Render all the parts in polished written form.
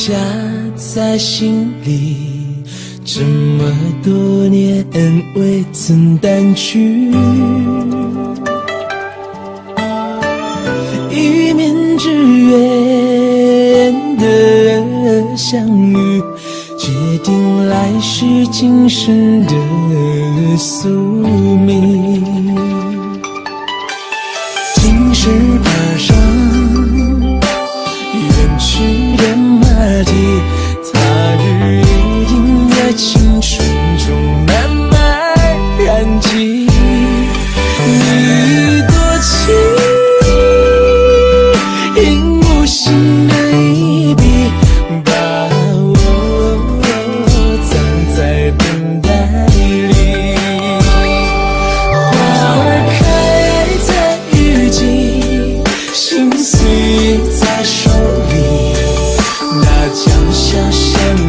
下在心里，这么多年未曾淡去。一面之缘的相遇，决定来世今生的宿命。今世爬上远去的马蹄，他日一定在青春中慢慢燃起。你多情，因无心的一笔，把我藏在等待里。花儿开在雨季，心碎在手里。那江小巷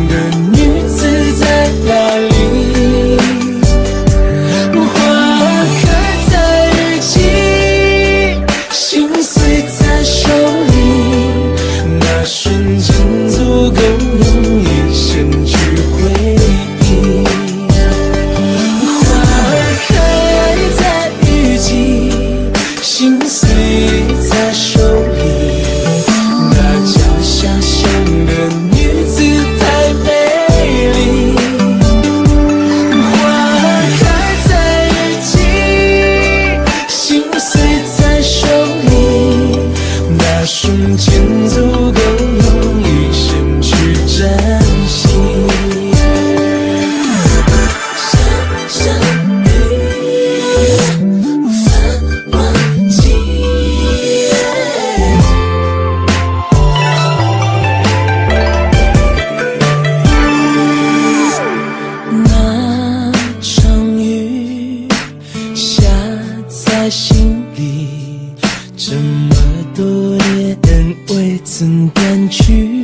的女子在哪里？花儿开在日记，心碎在手里。那瞬间足够用一生去回忆。花儿开在雨季，心碎在手里。那脚下巷的女子太美丽。花儿开在日记，心碎在手里。那瞬间足够用一生去珍惜。相遇无法忘记。那场雨下在心里，这么多年未曾淡去。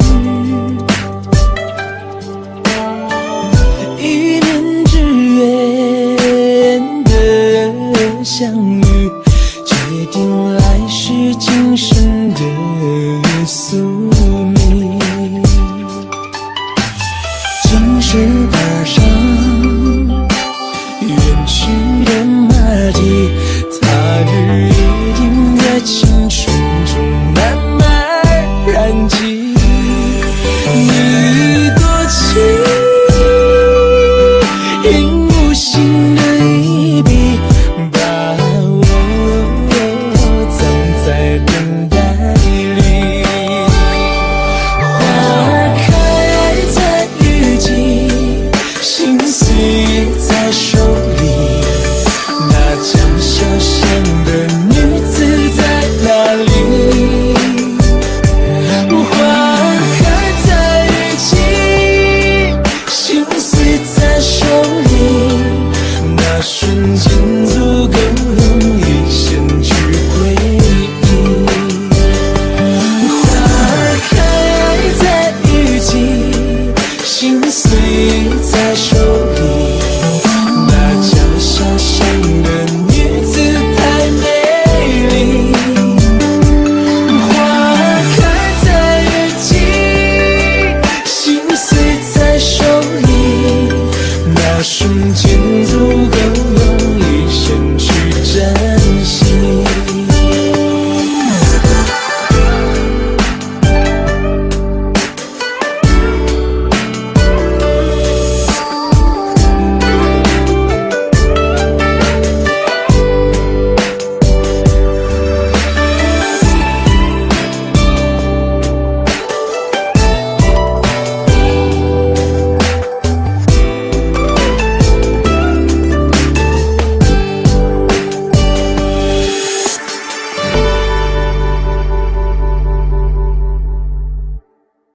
一面之缘的相遇，决定来世今生的宿